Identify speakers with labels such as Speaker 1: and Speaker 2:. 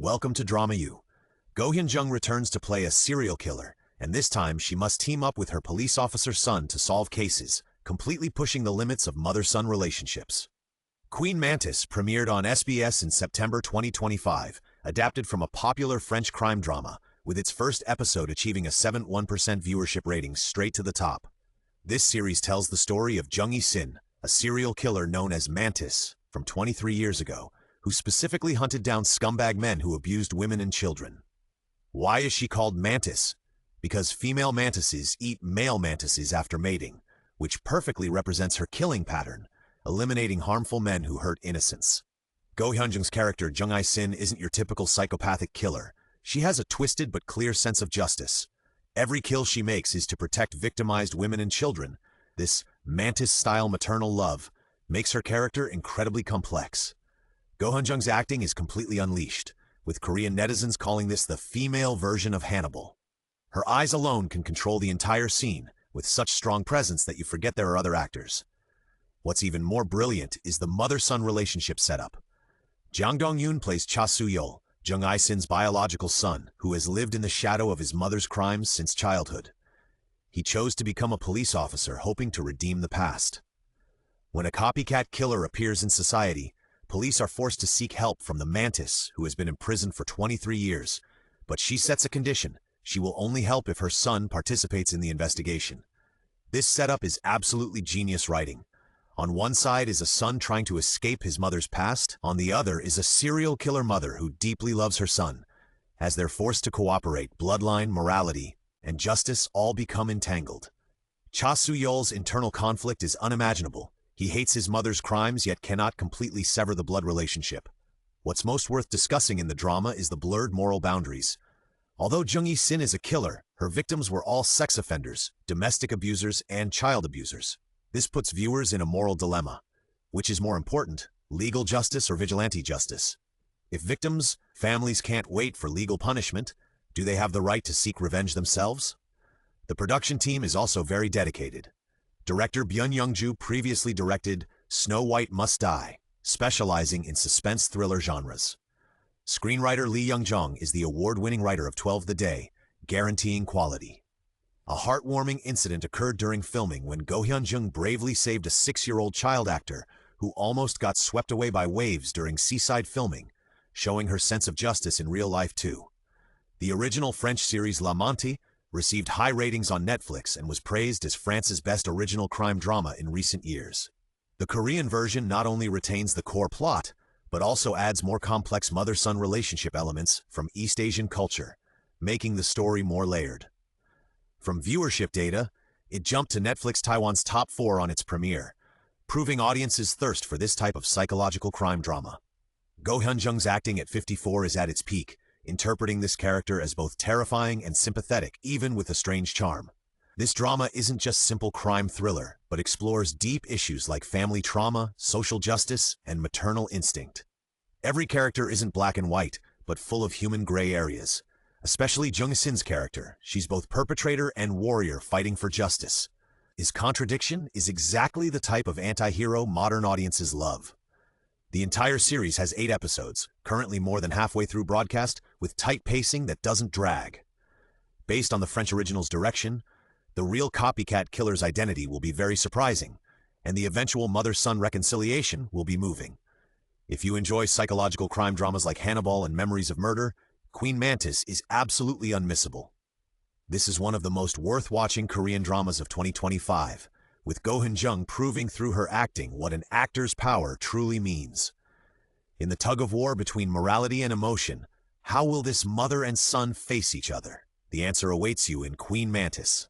Speaker 1: Welcome to dramaU. Hyun-jung returns to play a serial killer, and this time she must team up with her police officer son to solve cases, completely pushing the limits of mother-son relationships. Queen Mantis premiered on SBS in September 2025, adapted from a popular French crime drama, with its first episode achieving a 7.1% viewership rating straight to the top. This series tells the story of Jung Sin, a serial killer known as Mantis, from 23 years ago, who specifically hunted down scumbag men who abused women and children. Why is she called Mantis? Because female mantises eat male mantises after mating, which perfectly represents her killing pattern, eliminating harmful men who hurt innocents. Hyun-jung's character Jung Sin isn't your typical psychopathic killer. She has a twisted but clear sense of justice. Every kill she makes is to protect victimized women and children. This Mantis-style maternal love makes her character incredibly complex. Hyun-jung's acting is completely unleashed, with Korean netizens calling this the female version of Hannibal. Her eyes alone can control the entire scene, with such strong presence that you forget there are other actors. What's even more brilliant is the mother-son relationship setup. Jang Dong-yoon plays Cha Soo-yeol, Jung Sin's biological son, who has lived in the shadow of his mother's crimes since childhood. He chose to become a police officer, hoping to redeem the past. When a copycat killer appears in society, police are forced to seek help from the Mantis, who has been imprisoned for 23 years, but she sets a condition: she will only help if her son participates in the investigation. This setup is absolutely genius writing. On one side is a son trying to escape his mother's past, on the other is a serial killer mother who deeply loves her son. As they're forced to cooperate, bloodline, morality, and justice all become entangled. Cha Soo-yeol's internal conflict is unimaginable. He hates his mother's crimes yet cannot completely sever the blood relationship. What's most worth discussing in the drama is the blurred moral boundaries. Although Jung Sin is a killer, her victims were all sex offenders, domestic abusers, and child abusers. This puts viewers in a moral dilemma. Which is more important, legal justice or vigilante justice? If victims' families can't wait for legal punishment, do they have the right to seek revenge themselves? The production team is also very dedicated. Director Hyun-jung previously directed Snow White Must Die, specializing in suspense thriller genres. Screenwriter Lee Young-jung is the award-winning writer of 12 The Day, guaranteeing quality. A heartwarming incident occurred during filming when Hyun-jung bravely saved a 6-year-old child actor who almost got swept away by waves during seaside filming, showing her sense of justice in real life too. The original French series Mantis received high ratings on Netflix and was praised as France's best original crime drama in recent years. The Korean version not only retains the core plot, but also adds more complex mother-son relationship elements from East Asian culture, making the story more layered. From viewership data, it jumped to Netflix Taiwan's top 4 on its premiere, proving audiences thirst for this type of psychological crime drama. Hyun-jung's acting at 54 is at its peak, interpreting this character as both terrifying and sympathetic, even with a strange charm. This drama isn't just simple crime thriller, but explores deep issues like family trauma, social justice, and maternal instinct. Every character isn't black and white, but full of human gray areas. Especially Jung Sin's character, she's both perpetrator and warrior fighting for justice. His contradiction is exactly the type of anti-hero modern audiences love. The entire series has 8 episodes, currently more than halfway through broadcast, with tight pacing that doesn't drag. Based on the French original's direction, the real copycat killer's identity will be very surprising, and the eventual mother-son reconciliation will be moving. If you enjoy psychological crime dramas like Hannibal and Memories of Murder, Queen Mantis is absolutely unmissable. This is one of the most worth-watching Korean dramas of 2025, with Hyun-jung proving through her acting what an actor's power truly means. In the tug-of-war between morality and emotion, how will this mother and son face each other? The answer awaits you in Queen Mantis.